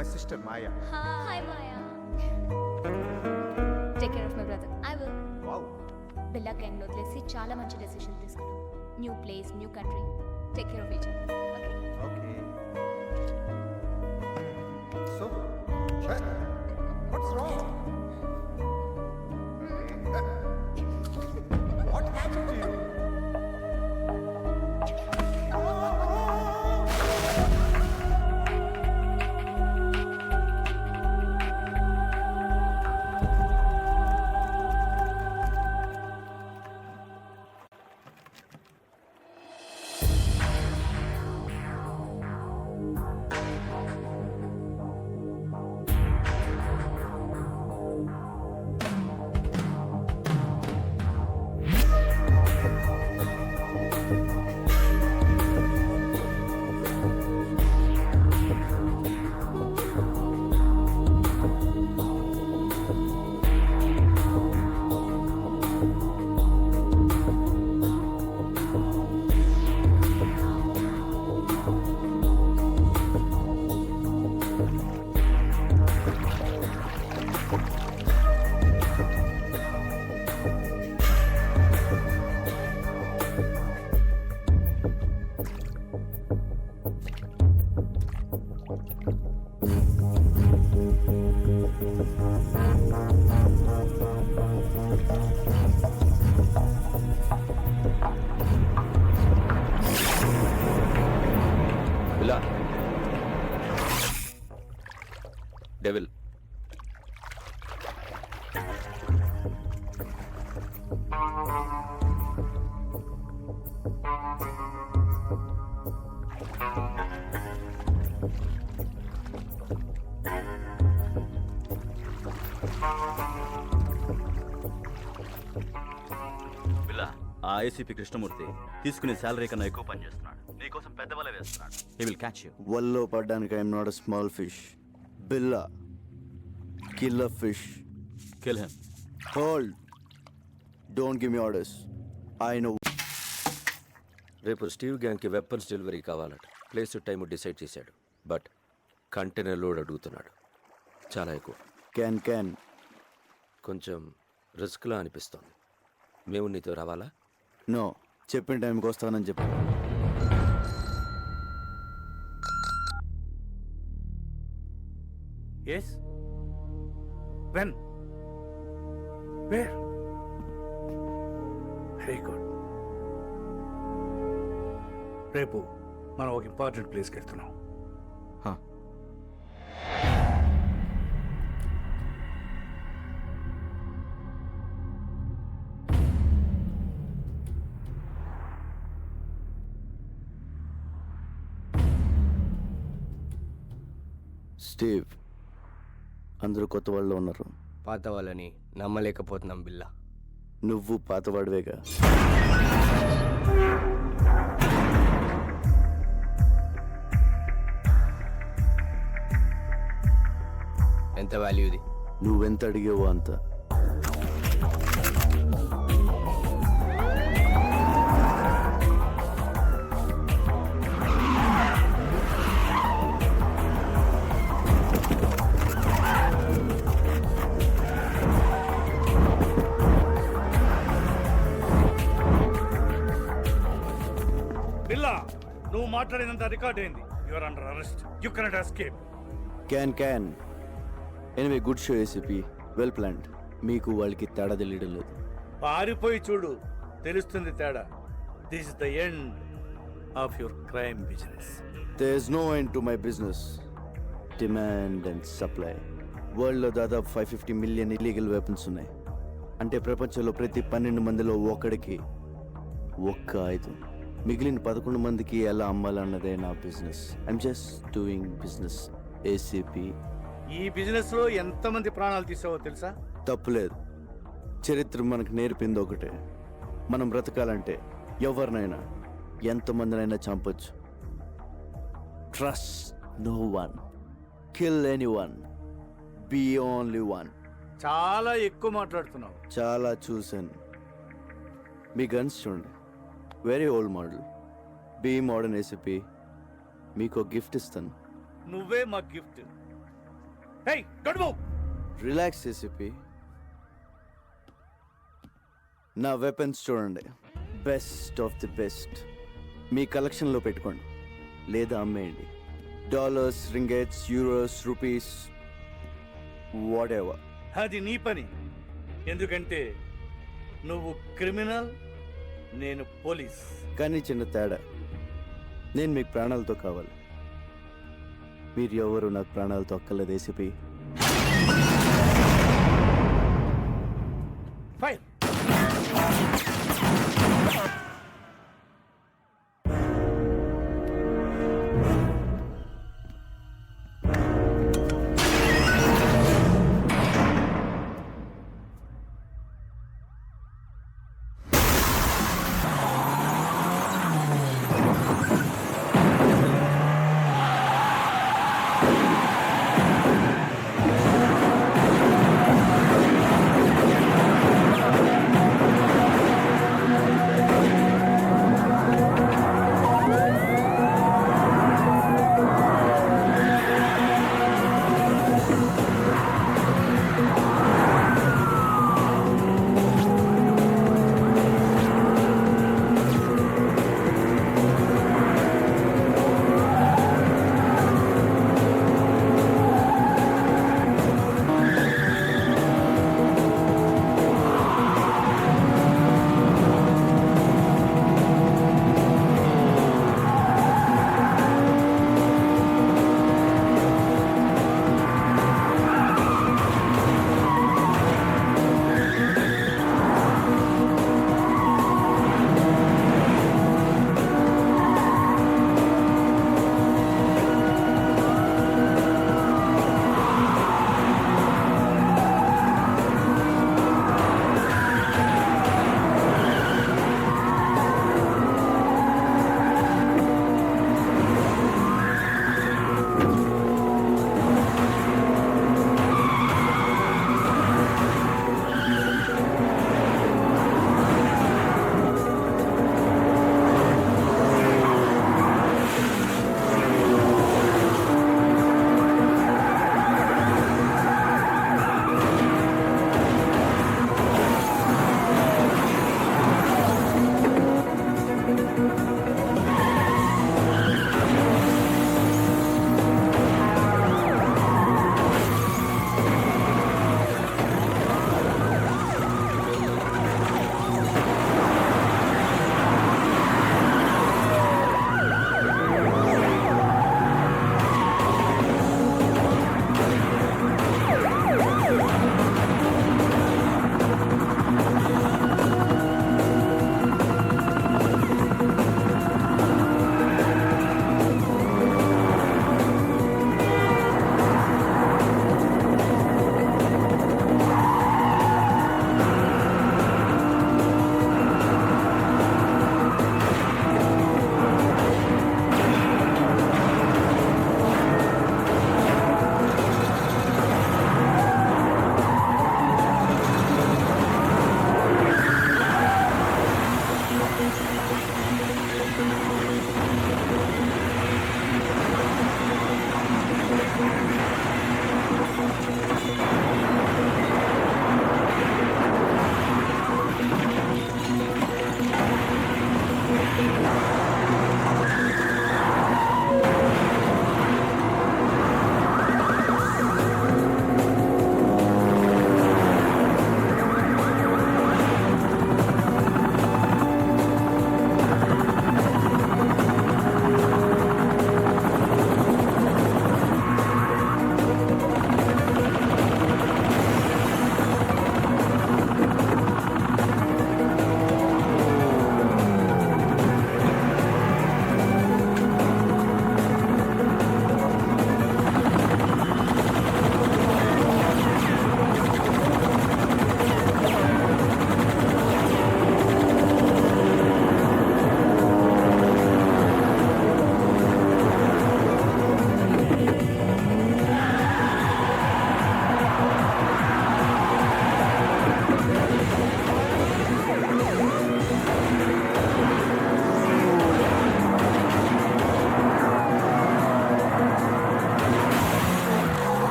my sister Maya. Hi, Maya. Take care of my brother. I will. Wow. Billa gang వదిలేసి చాలా మంచి decision తీసుకున్నాం. New place, new country. Take care of each other. Okay. Okay. So, what's wrong? What happened to you? Devil ఆ ACP Krishnamurthy తీసుకునే salary కన్నా ఎక్కువ పని చేస్తున్నాడు. నీకోసం పెద్ద వల వేస్తున్నాడు. He will catch you. వల్లో పడ్డానికి I'm not a small fish. Billa kill a fish. Kill him. Hold. Don't give me orders. I know. రేపు స్టీవ్ గ్యాంగ్కి వెపన్స్ డెలివరీ కావాలట. ప్లేస్ టైం డిసైడ్ చేశాడు. బట్ కంటైనర్ లోడ్ అడుగుతున్నాడు. చాలా ఎక్కువ. క్యాన్ కొంచెం రిస్క్లా అనిపిస్తోంది. మేము నీతో రావాలా? నో, చెప్పిన టైంకి వస్తానని చెప్పు. Yes? When? Where? Very good. రేపు మనం ఒక ఇంపార్టెంట్ ప్లేస్కి వెళ్తున్నాం. స్టీవ్, అందరూ కొత్త వాళ్ళు ఉన్నారు. పాత వాళ్ళని నమ్మలేకపోతున్నాం బిల్లా. నువ్వు పాతవాడివేగా. ఎంత వాల్యూ ఇది? నువ్వెంత అడిగేవో అంత. బిల్లా, నువ్వు మాట్లాడినంత రికార్డ్ అయింది. You are under arrest. You cannot escape. Can anyway, good show ACP. Well planned. మీకు వాళ్ళకి తేడా తెలియడం లేదు. పారిపోయి చూడు, తెలుస్తుంది తేడా. This is the end of your crime business. There is no end to my business. Demand and supply. వరల్డ్లో దాదాపు 550 మిలియన్ ఇల్లీగల్ వెపన్స్ ఉన్నాయి. అంటే ప్రపంచంలో ప్రతి 12 మందిలో ఒకడికి ఒక్క ఆయుధం. మిగిలిన 11 మందికి ఎలా అమ్మాలన్నదే నా business. I'm just doing business. ACP, ఈ బిజినెస్ లో ఎంతమంది ప్రాణాలు తీసావో తెలుసా? తప్పులేదు. చరిత్ర మనకు నేర్పింది ఒకటే. మనం బ్రతకాలంటే ఎవరినైనా ఎంతమందినైనా చంపొచ్చు. Trust no one, kill anyone, be only one. చాలా ఎక్కువ మాట్లాడుతున్నావు. చాలా చూశాను. మీ గన్స్ చూడండి, very old model. Be modern ACP. మీకు గిఫ్ట్ ఇస్తాను. నువ్వే మా gift. Hey don't move. Relax ACP. నా వెపన్స్ చూడండి, బెస్ట్ ఆఫ్ ది బెస్ట్. మీ కలెక్షన్లో పెట్టుకోండి లేదా అమ్మేయండి. Dollars, ringgits, euros, rupees, whatever. అది నీ పని, ఎందుకంటే నువ్వు క్రిమినల్, నేను పోలీస్. కానీ చిన్న తేడా, నేను మీకు ప్రాణాలతో కావాలి. మీరు ఎవరు నాకు ప్రాణాలతో అక్కర్లేదు ACP. Fire.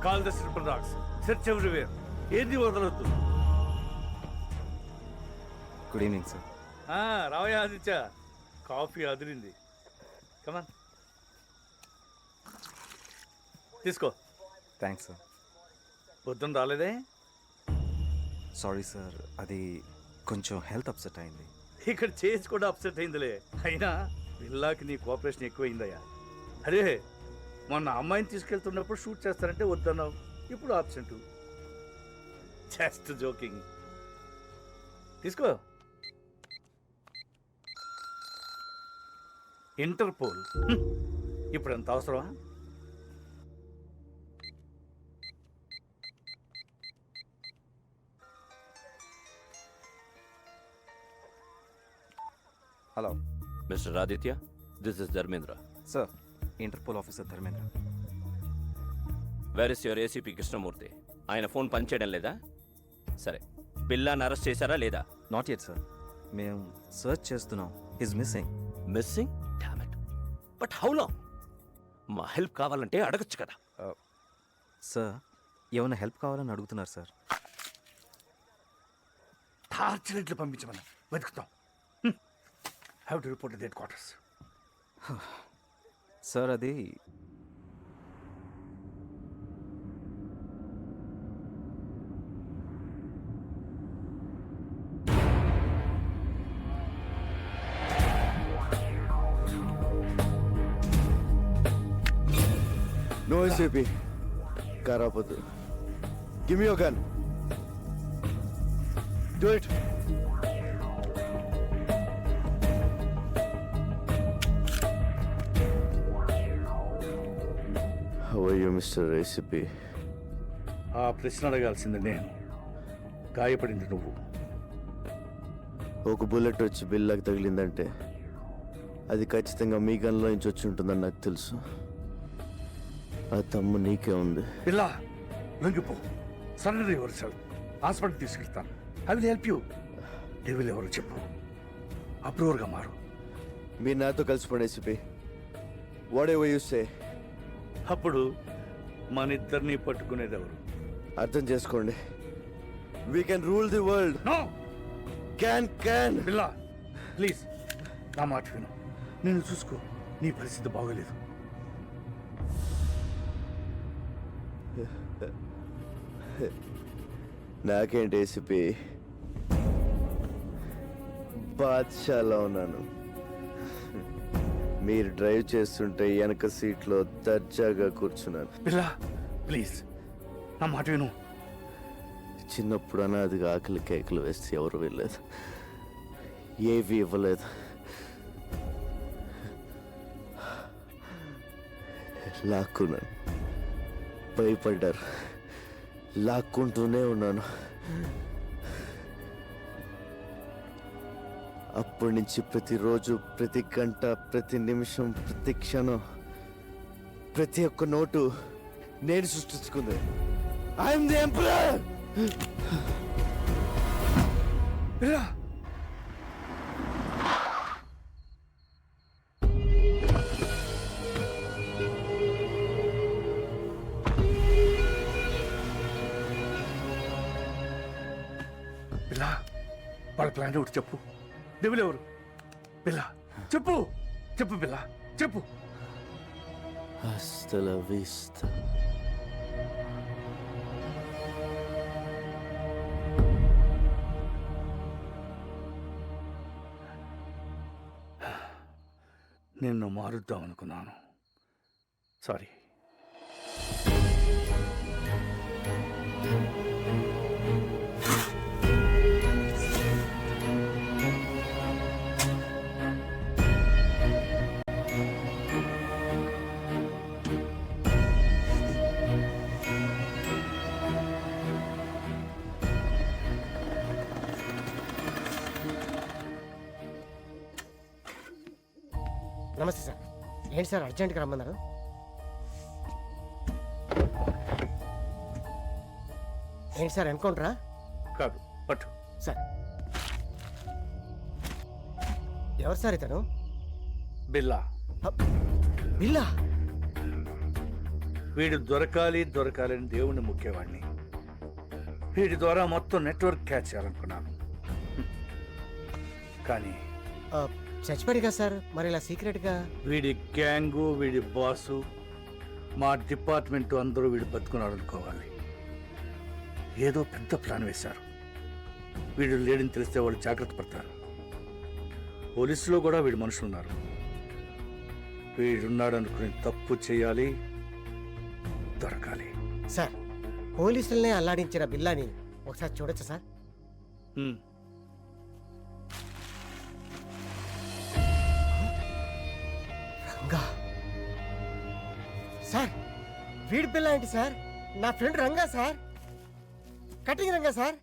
Call the triple dogs, search everywhere, ఏది వదలొద్దు. Good evening sir. రావయ్య ఆదిత్య, కాఫీ అదిరింది. కమాన్ తీసుకో. Thanks sir. పొద్దున్న రాలేదే? సారీ సార్, అది కొంచెం హెల్త్ అప్సెట్ అయింది. ఇక్కడ చేసి కూడా అప్సెట్ అయిందిలే. అయినా బిల్లాకి నీ కోఆపరేషన్ ఎక్కువైందయ్యా. అరే మొన్న అమ్మాయిని తీసుకెళ్తున్నప్పుడు షూట్ చేస్తారంటే వద్దన్నావు, ఇప్పుడు ఆబ్సెంట్. Just joking. తీసుకో. ఇంటర్పోల్ ఇప్పుడు ఎంత అవసరమా? Hello mister Aditya, this is Dharmendra. Sir, Interpol officer Dharmendra. Where is your ACP Krishnamurthy? ఆయన ఫోన్ పనిచేయడం లేదా? సరే, బిల్లాని అరెస్ట్ చేశారా లేదా? నాట్ యెట్ సార్, మేము సర్చ్ చేస్తున్నాం. His missing. Missing? Damn it. But how long? మా హెల్ప్ కావాలంటే అడగచ్చు కదా. సార్, ఏమైనా హెల్ప్ కావాలని అడుగుతున్నారు సార్. టార్చ్ పంపించమని వెతుకుతాం. Have to report headquarters. Sir, అది నో ఏసీపీ కారాపొద్దు. Give me your gun. Do it. How are you mister ACP? ఆ ప్రశ్న అడగాల్సింది నేను, గాయపడింది నువ్వు. ఒక బుల్లెట్ వచ్చి బిల్లాకి తగిలిందంటే అది ఖచ్చితంగా మీ గన్లో నుంచి వచ్చి ఉంటుందని నాకు తెలుసు. ఆ తమ్ము నీకే ఉంది. పిల్ల లొంగిపో, సరెండర్ యువర్ సెల్ఫ్. హాస్పిటల్ తీసుకెళ్తాను. I will help you. Devil ఎవరు చెప్పు, అప్రూవర్గా మారు. మీరు నాతో కలిసిపోండి ACP. Whatever you say. అప్పుడు మన ఇద్దరిని పట్టుకునేది ఎవరు? అర్థం చేసుకోండి. We can rule the world. No can. పిల్ల ప్లీజ్ నా మాట విను. నేను చూసుకో, నీ పరిస్థితి బాగోలేదు. నాకేంటి ఏసీపీ, బాద్షాలో ఉన్నాను. మీరు డ్రైవ్ చేస్తుంటే వెనక సీట్లో దర్జాగా కూర్చున్నాను. పిల్ల ప్లీజ్ నా మాట విను. చిన్నప్పుడు అనాదిగా ఆకలి కేకలు వేస్తే ఎవరు వెళ్ళలేదు, ఏవి ఇవ్వలేదు. లాక్కున్నాను, భయపడ్డారు, లాక్కుంటూనే ఉన్నాను. అప్పటి నుంచి ప్రతిరోజు, ప్రతి గంట, ప్రతి నిమిషం, ప్రతి క్షణం, ప్రతి ఒక్క నోటు నేను సృష్టించుకుంది. I'm the emperor. పిల్ల పిల్ల వాళ్ళ ప్లాన్ ఒకటి చెప్పు. డెవిల్ ఎవరు? పిల్ల చెప్పు, చెప్పు పిల్ల చెప్పు. Hasta la vista. నిన్ను మారుద్దాం అనుకున్నాను, సారీ. నమస్తే సార్. ఏంటి సార్ అర్జెంట్గా రమ్మన్నారు? ఏంటి సార్ ఎన్కౌంటరా? కాదు, పట్టు. సార్ ఎవరు సార్ ఇతను? బిల్లా. బిల్లా? వీడు దొరకాలని దేవుణ్ణి ముఖ్యవాడిని. వీడి ద్వారా మొత్తం నెట్వర్క్ క్యాచ్ చేయాలనుకున్నాను. కానీ చచ్చిపోయాడు కదా సార్, మరి ఇలా సీక్రెట్గా? వీడి గ్యాంగు, వీడి బాసు, మా డిపార్ట్మెంట్ అందరూ వీడు బతుకున్నాడు అనుకోవాలి. ఏదో పెద్ద ప్లాన్ వేశారు. వీడు లేడని తెలిస్తే వాళ్ళు జాగ్రత్త పడతారు. పోలీసులో కూడా వీడి మనుషులు ఉన్నారు. వీడున్నాడు అనుకుని తప్పు చేయాలి, దొరకాలి. సార్, పోలీసుల్నే అల్లాడించిన బిల్లాని ఒకసారి చూడొచ్చా సార్? హ్మ్. రంగా సార్, వీడి బిల్లా ఏంటి సార్? నా friend Ranga sir, cutting Ranga sir,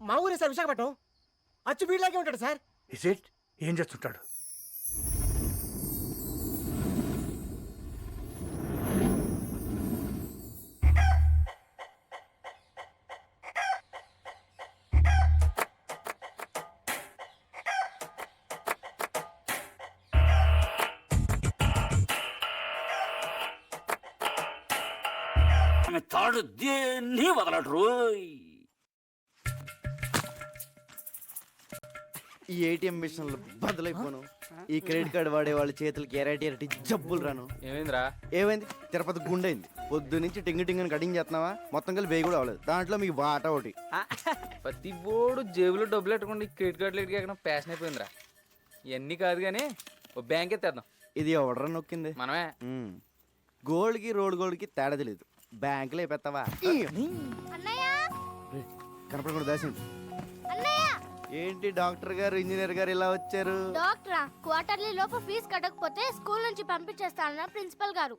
మా ఊరే సార్, విశాఖపట్నం. అచ్చు వీడిలాగే ఉంటాడు సార్. Is it? ఏం చేస్తుంటాడు? తాడు దేన్ని వదలడు రోయ్. ఈ ఏటీఎం మిషన్లు బదులైపోను. ఈ క్రెడిట్ కార్డు వాడే వాళ్ళ చేతులకి ఎరటి జబ్బులు రాను. ఏమైందిరా? ఏమైంది? తిరుపతి గుండైంది. పొద్దు నుంచి టింగ్ అని కటింగ్ చేస్తున్నావా? మొత్తం కలిసి వేయి కూడా అవ్వలేదు. దాంట్లో మీకు వాటా ఒకటి. ప్రతి బోర్డు జేబులో డబ్బులు పెట్టుకోండి, క్రెడిట్ కార్డులు ఎక్కడం ఫ్యాషన్ అయిపోయిందిరా. ఇవన్నీ కాదు కానీ ఓ బ్యాంక్ ఎత్తేద్దాం. ఇది ఎవడరా నొక్కింది? మనమే. గోల్డ్కి రోడ్ గోల్డ్కి తేడా తెలియదు. బ్యాంకులో అయిపోతావా? కనపడకుండా దాసింది. ఏంటి డాక్టర్ గారు, ఇంజనీర్ గారు ఇలా వచ్చారు? డాక్టరా, క్వార్టర్లీ లోపు ఫీజు కట్టకపోతే స్కూల్ నుంచి పంపించేస్తానన్న ప్రిన్సిపల్ గారు.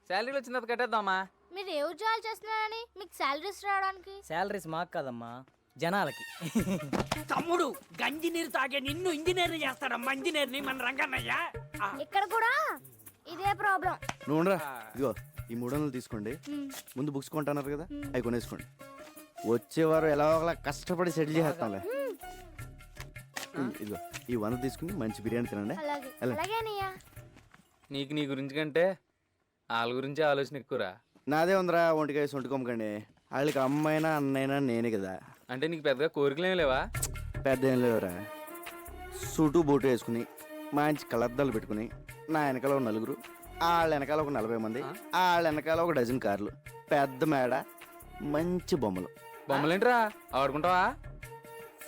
శాలరీలు వచ్చిన తర్వాత కట్టేద్దామా? మీరు ఏ ఉద్యోగాలు చేస్తున్నారని మీకు శాలరీస్ రావడానికి? శాలరీస్ మాకు కదమ్మా, జనాలకి. తమ్ముడు గంజి నీరు తాగే నిన్ను ఇంజనీర్ చేస్తాడమ్మా. ఇంజనీర్ని మన రంగన్నయ్య. ఇక్కడ కూడా ఇదే ప్రాబ్లం. నువ్వు ఉండరా. ఇదిగో ఈ 300 తీసుకోండి. ముందు బుక్స్ కొంటున్నారు కదా, అవి కొనేసుకోండి. వచ్చేవారు ఎలా ఒకలా కష్టపడి సెటిల్ చేస్తాంలే. ఇదిగో ఈ 100 తీసుకుని మంచి బిర్యానీ తినండి. అలాగే ఎలా? అలాగే అన్నయ్య. నీకు నీ గురించి కంటే వాళ్ళ గురించి ఆలోచన ఎక్కువరా. నాదే ఉందిరా, ఒంటికాయ సొంటి కొమ్మకండి. వాళ్ళకి అమ్మైనా అన్నైనా నేనే కదా. అంటే నీకు పెద్దగా కోరికలేం లేవా? పెద్ద ఏం లేవురా. సూటు బూటు వేసుకుని మంచి కలర్దాలు పెట్టుకుని నా వెనకాల ఒక 4, వాళ్ళ వెనకాల ఒక 40 మంది, వాళ్ళ వెనకాల ఒక డజన్ కార్లు, పెద్ద మేడ, మంచి బొమ్మలు. బొమ్మలేంట్రా ఆడుకుంటావా?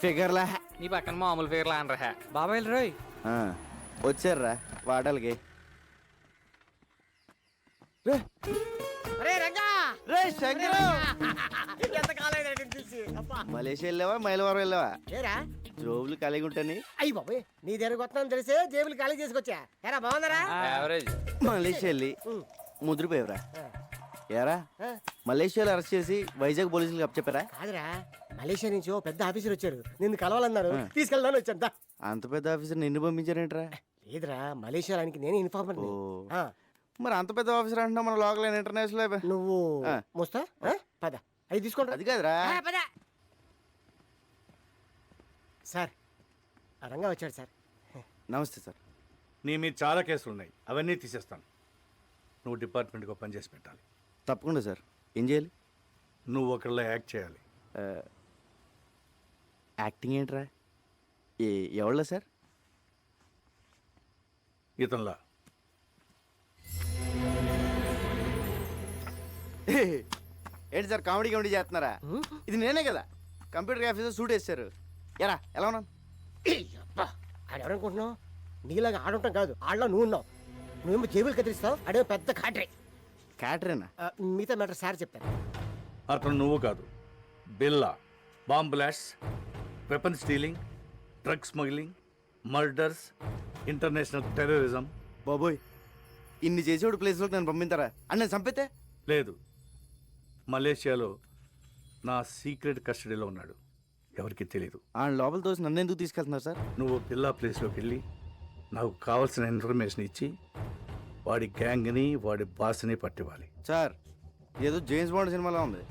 ఫిగర్లా. నీ పక్కన మామూలు ఫిగర్లా అనరా. బాబాయ్ రోయ్, వచ్చారా వాటాలకి? మలేషియా వెళ్ళావా, మైలవరం వెళ్ళావా? ఏరా జోబులు ఖాళీగా ఉంటాని. అయ్యి బాబాయ్, నీ దగ్గరకు వస్తున్నాను తెలిసే జేబులు ఖాళీ చేసుకొచ్చా. ఎరా బాగుందరా? యావరేజ్. మలేషియా వెళ్ళి ముద్రపోయావురా. ఏరా మలేషియాలో అరెస్ట్ చేసి వైజాగ్ పోలీసులకు అప్పచెప్పారా? కాదురా, మలేషియా నుంచి ఓ పెద్ద ఆఫీసర్ వచ్చారు, నిన్ను కలవాలన్నారు, తీసుకెళ్దాను వచ్చాను. దా. అంత పెద్ద ఆఫీసర్ నిన్ను పంపించారేంట్రా? లేదురా, మలేషియా ఆయనకి నేను ఇన్ఫార్మర్. ఓ మరి అంత పెద్ద ఆఫీసర్ అంటున్నా మన లోకల్ ఇంటర్నేషనల్. నువ్వు మోస్తా పద, అవి తీసుకోండి. అది కాదురా. సార్, ఆ రంగా వచ్చాడు సార్. నమస్తే సార్. నీ మీద చాలా కేసులు ఉన్నాయి, అవన్నీ తీసేస్తాను. నువ్వు డిపార్ట్మెంట్కి పని చేసి పెట్టాలి. తప్పకుండా సార్. ఏం చేయాలి? నువ్వు ఒకళ్ళ యాక్ట్ చేయాలి. యాక్టింగ్ ఏంట్రా? ఎవళ్ళ సార్? ఇతనిలా. ఏంటి సార్ కామెడీ చేస్తున్నారా? ఇది నేనే కదా కంప్యూటర్ ఆఫీసర్ సూట్ వేస్తారు. ఎరా ఎలా ఉన్నాను? ఆడెవరనుకుంటున్నావు? నీలాగా ఆడుంటాం కాదు, ఆడలో నువ్వు ఉన్నావు. నువ్వేమో జేబులు కత్తిరిస్తావు, అడే పెద్ద కాటరే. క్యాటరేనా? మిగతా మ్యాటర్ సార్ చెప్తాను. అతను నువ్వు కాదు, బిల్లా. Bomb blast, weapon stealing, drug smuggling, murders, international terrorism. బాబోయ్, ఇన్ని చేసేవాడు ప్లేస్లోకి నన్ను పంపిస్తారా? అని నేను చంపితే? లేదు, మలేషియాలో నా సీక్రెట్ కస్టడీలో ఉన్నాడు, ఎవరికి తెలియదు. ఆయన లోపల తోసి నన్ను ఎందుకు తీసుకెళ్తున్నారు సార్? నువ్వు పిల్లా ప్లేస్లోకి వెళ్ళి నాకు కావాల్సిన ఇన్ఫర్మేషన్ ఇచ్చి వాడి గ్యాంగ్ని, వాడి బాస్ని పట్టివ్వాలి. సార్, ఏదో జేమ్స్ బాండ్ సినిమాలో ఉంది.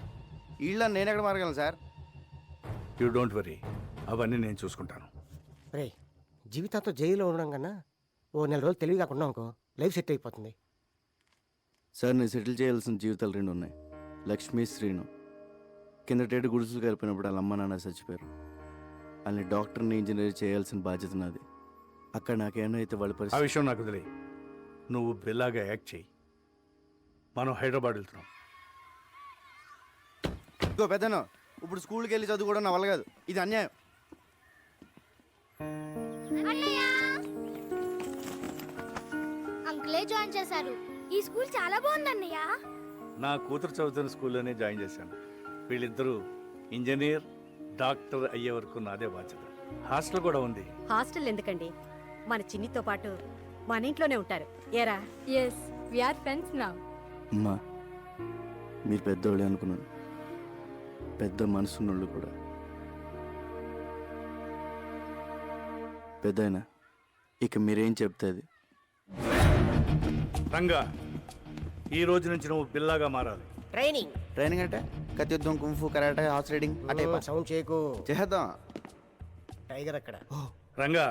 వీళ్ళ నేను ఎక్కడ మారగలను సార్? యూ డోంట్ వరీ, అవన్నీ నేను చూసుకుంటాను. రే, జీవితాంతో జైల్లో ఉండడం కన్నా ఓ 4 రోజులు తెలివి కాకుండా అనుకో, లైఫ్ సెట్ అయిపోతుంది. సార్ నేను సెటిల్ చేయాల్సిన జీవితాలు 2 ఉన్నాయి. లక్ష్మి, శ్రీను. కిందటేడు గుడిసెలు కలిపినప్పుడు వాళ్ళ అమ్మ నాన్న చచ్చిపోయారు. వాళ్ళని డాక్టర్ని, ఇంజనీర్ చేయాల్సిన బాధ్యత నాది. అక్కడ నాకేమో అయితే వాళ్ళ ఆ పరిస్థితి. విషయం నాకు వదిలే. నువ్వు బిల్లాగా యాక్ట్ చేయి. మనం హైదరాబాద్ వెళ్తున్నాం. ఇదిగో పెద్దను, ఇప్పుడు స్కూల్కి వెళ్ళి చదువుకోవడం నా వల్ల కాదు. ఇది అన్యాయం. అంకులే జాయిన్ చేశారు. ఈ స్కూల్ చాలా బాగుంది అన్నయ్య. నా కూతురు చదువుతున్న స్కూల్లోనే జాయిన్ చేశాను. వీళ్ళిద్దరూ ఇంజనీర్, డాక్టర్ అయ్యే వరకు నాదే బాధ్యత. హాస్టల్ కూడా ఉంది. హాస్టల్ ఎందుకండి, మన చిన్నితో పాటు మన ఇంట్లోనే ఉంటారు. ఏరా? Yes we are friends now. అమ్మా, మీరు పెద్దోళ్ళే అనుకున్నాను. పెద్ద మనసున్నోళ్ళు కూడా. పెద్దయినా ఇక మీరేం చెప్తే అది. రంగా, ఈ రోజు నుంచి నువ్వు బిల్లాగా మారాలి. ట్రైనింగ్ ట్రైనింగ్ అంటే కత్తి యుద్ధం, కుంఫు, కరాటే, హార్స్ రైడింగ్ అంటే సౌండ్ చేయకు. చేద్దాం. టైగర్ అక్కడ. రంగా,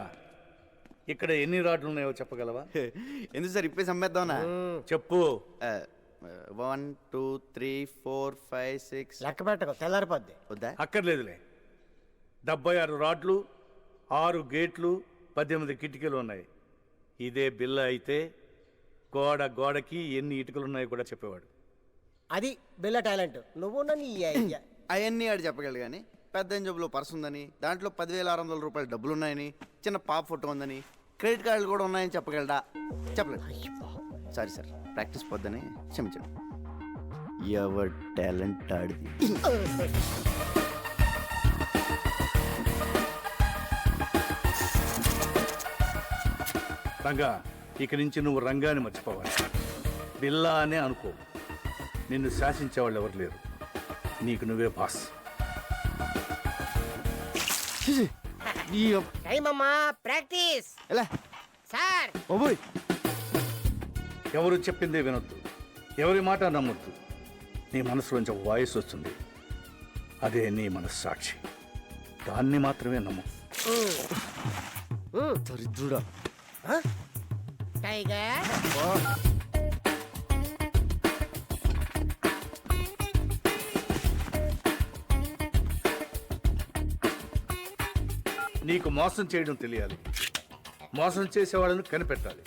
ఇక్కడ ఎన్ని రాడ్లు ఉన్నాయో చెప్పగలవా? ఎందుకు సార్ ఇప్పే సమ్మేద్దామనా? చెప్పు. 1 2 3 4 5 6. లెక్క పెట్టకు, తెల్లారిపోద్ది. వద్దా? అక్కర్లేదులే. 76 రాడ్లు, 6 గేట్లు, 18 కిటికీలు ఉన్నాయి. ఇదే బిల్ల అయితే గోడకి ఎన్ని ఇటుకలు ఉన్నాయో కూడా చెప్పేవాడు. అది బిల్ల టాలెంట్. నువ్వు నీ ఐడియా. అవన్నీ ఆడు చెప్పగలడు కానీ పెద్ద జబ్బులో పర్స్ ఉందని, దాంట్లో 10,600 రూపాయల డబ్బులు ఉన్నాయని, చిన్న పాప ఫోటో ఉందని, క్రెడిట్ కార్డులు కూడా ఉన్నాయని చెప్పగలడా? చెప్పలేదు. సారీ సార్, ప్రాక్టీస్ పొద్దని క్షమించండి. ఎవరి టాలెంట్ ఆడిది. రంగా, ఇక నుంచి నువ్వు రంగాన్ని మర్చిపోవాలి. బిల్లా అనే అనుకో. నిన్ను శాసించేవాళ్ళు ఎవరు లేరు. నీకు నువ్వే బాస్. టైం అమ్మా, ప్రాక్టీస్. ఎలా సార్ ఓబోయ్, ఎవరు చెప్పిందే వినొద్దు, ఎవరి మాట నమ్మొద్దు. నీ మనసులోంచి ఒక వాయిస్ వస్తుంది, అదే నీ మనస్సాక్షి. దాన్ని మాత్రమే నమ్ము. దరిద్రుడా. టైగర్ నీకు మోసం చేయడం తెలియాలి. మోసం చేసేవాళ్ళని కనిపెట్టాలి.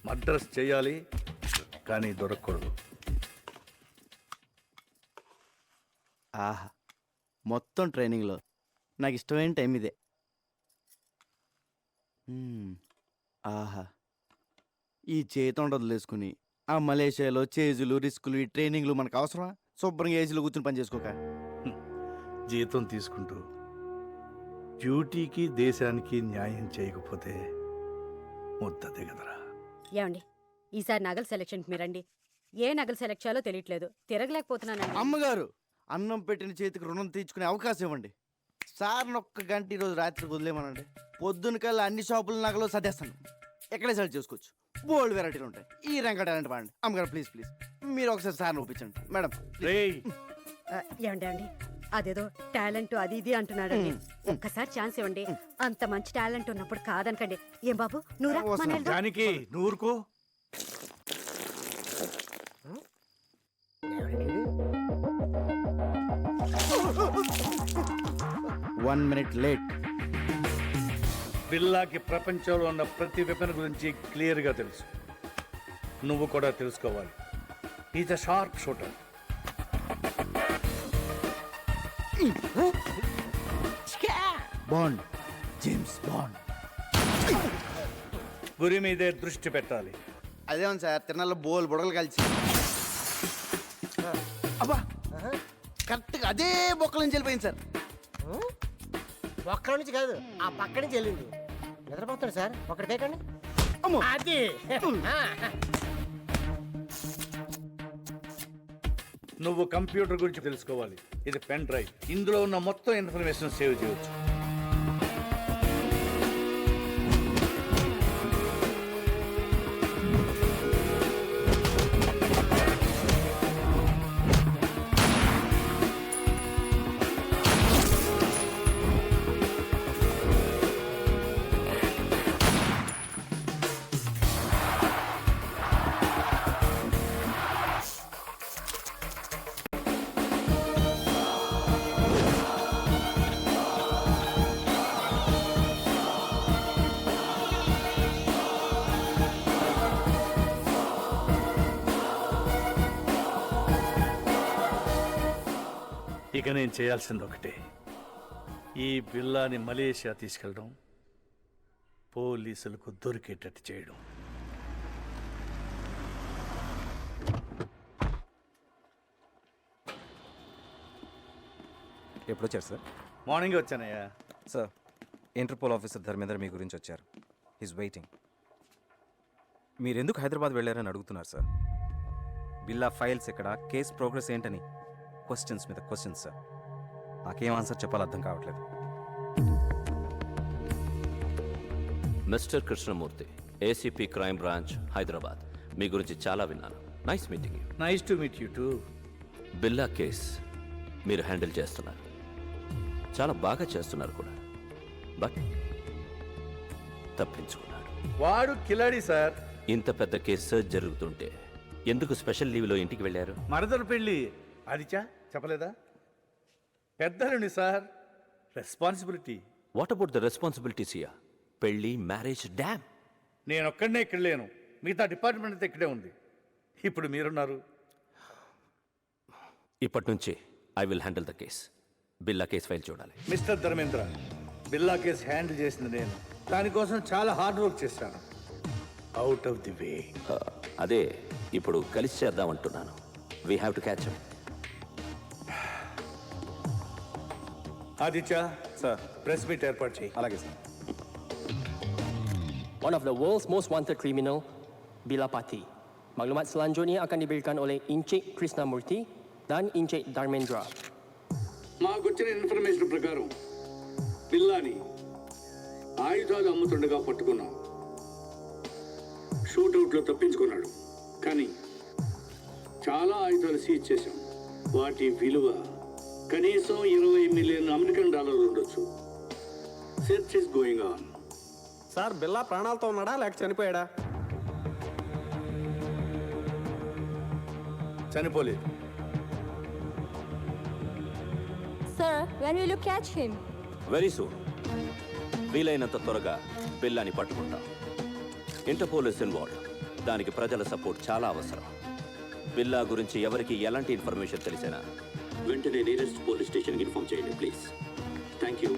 మర్డర్స్ చేయాలి, కానీ దొరకకూడదు. ఆహా, మొత్తం ట్రైనింగ్లో నాకు ఇష్టమైన టైం ఇదే. ఆహా, ఈ చేతం వదిలేసుకుని ఆ మలేషియాలో చేజులు, రిస్కులు, ఈ ట్రైనింగ్లు మనకు అవసరమా? శుభ్రంగా ఏసీలో కూర్చొని పని చేసుకోక. జీతం తీసుకుంటూ డ్యూటీకి, దేశానికి న్యాయం చేయకపోతే ముద్ద దిగదరా. ఏమండి, ఈసారి నగల సెలక్షన్కి మీరండి. ఏ నగలు సెలెక్ట్ చేయాలో తెలియట్లేదు, తిరగలేకపోతున్నానండి. అమ్మగారు, అన్నం పెట్టిన చేతికి రుణం తీర్చుకునే అవకాశం ఇవ్వండి. సార్ని ఒక్క గంట ఈరోజు రాత్రికి వదిలేమనండి. పొద్దున కల్లా అన్ని షాపుల నగలు సర్దేస్తాను. ఎక్కడే సెలెక్ట్ చేసుకోవచ్చు. బోల్డ్ వెరైటీలు ఉంటాయి. ఈ రంగా టాలెంట్ వాడండి. అమ్మగారు ప్లీజ్ ప్లీజ్, మీరు ఒకసారి సార్ని ఒప్పించండి మేడం. రేయ్, ఏమండి అండి, అదేదో టాలెంట్ అది ఇది అంటున్నాడండి. ఒక్కసారి ఛాన్స్ ఇవ్వండి. అంత మంచి టాలెంట్ ఉన్నప్పుడు కాదనకండి. ఏం బాబు, నువ్వు రా, మన వెళ్దాం. దానికి నూరుకో. 1 minute లేట్. బిల్లాకి ప్రపంచంలో ఉన్న ప్రతి వెపన్ గురించి క్లియర్గా తెలుసు. నువ్వు కూడా తెలుసుకోవాలి. Is a sharp shooter. Bond, James bond. గురి మీదే దృష్టి పెట్టాలి. అదేమో సార్, తిరణాల్లో బోల్ బుడగలు కలిసి. అబ్బా, కరెక్ట్గా అదే బొక్కల నుంచి వెళ్ళిపోయింది సార్. ఒక్కడి నుంచి కాదు, ఆ పక్క నుంచి వెళ్ళింది. నిద్రపోతాడు సార్, ఒకటి కేకండి. అది నువ్వు కంప్యూటర్ గురించి తెలుసుకోవాలి. ఇది పెన్ డ్రైవ్. ఇందులో ఉన్న మొత్తం ఇన్ఫర్మేషన్ సేవ్ చేయవచ్చు. ఇక నేను చేయాల్సింది ఒకటే, ఈ బిల్లాని మలేషియా తీసుకెళ్ళడం, పోలీసులకు దొరికేటట్టు చేయడం. ఎప్పుడు వచ్చారు సార్? మార్నింగ్ వచ్చానయ్యా. సార్, ఇంటర్పోల్ ఆఫీసర్ ధర్మేంద్ర మీ గురించి వచ్చారు. He's waiting. మీరు ఎందుకు హైదరాబాద్ వెళ్ళారని అడుగుతున్నారు సార్. బిల్లా ఫైల్స్ ఎక్కడ, కేస్ ప్రోగ్రెస్ ఏంటని క్వశ్చన్స్ మీద క్వశ్చన్స్ సార్. నాకేం ఆన్సర్ చెప్పాలో అర్థం కావట్లేదు. Mister Krishnamurthy, ACP crime branch, Hyderabad. మీ గురించి చాలా విన్నాను. Nice meeting you. Nice to meet you too. Billa case మీరు హ్యాండిల్ చేస్తున్నారు, చాలా బాగా చేస్తున్నారు కూడా. బట్ తప్పించుకున్నాడు. వాడు కిలాడి సార్. ఇంత పెద్ద కేసు సర్చ్ జరుగుతుంటే ఎందుకు స్పెషల్ లీవ్లో ఇంటికి వెళ్ళారు? మరదలు పెళ్ళి అదిచా చెప్పలేదా? పెద్దలుండి sir, responsibility. What about the responsibilities ఇయా? పెళ్ళి, మ్యారేజ్, డ్యామ్. నేను ఒక్కడనే ఇక్కడ లేను, మిగతా డిపార్ట్మెంట్ అంతా ఇక్కడే ఉంది. ఇప్పుడు మీరున్నారు. ఇప్పటి నుంచి I will handle the case. Billa case file చూడాలి. Mister Dharmendra, Billa case handle చేసింది నేను. దానికోసం చాలా హార్డ్ వర్క్ చేశాను. Out of the way. అదే ఇప్పుడు కలిసి చేద్దామంటున్నాను. We have to catch up. Aditya sir, press meet ఏర్పాటు చేయి. అలాగే sir. One of the world's most wanted criminal, Bila Pati. Maklumat selanjutnya akan diberikan oleh Encik Krishnamurti dan Encik Dharmendra. మాకు వచ్చిన information ప్రకారం బిల్లాని ఆయుధాలు అమ్ముతుండగా పట్టుకున్నాం. షూట్అవుట్లో తప్పించుకున్నాడు, కానీ చాలా ఆయుధాలు సీజ్ చేశాం. వాటి విలువ కనీసం 20 మిలియన్ అమెరికన్ డాలర్లు ఉండొచ్చు. Search is going on. Sir, బిల్లా ప్రాణాలతో ఉన్నాడా లేక చనిపోయాడా? చనిపోలేదు. Sir, when will you catch him? Very soon. వీలైనంత త్వరగా బిల్లాని పట్టుకుంటాం. Interpole is involved. దానికి ప్రజల సపోర్ట్ చాలా అవసరం. బిల్లా గురించి ఎవరికి ఎలాంటి ఇన్ఫర్మేషన్ తెలిసినా వెంటనే నియరెస్ట్ పోలీస్ స్టేషన్కి ఇన్ఫార్మ్ చేయండి ప్లీజ్. Thank you.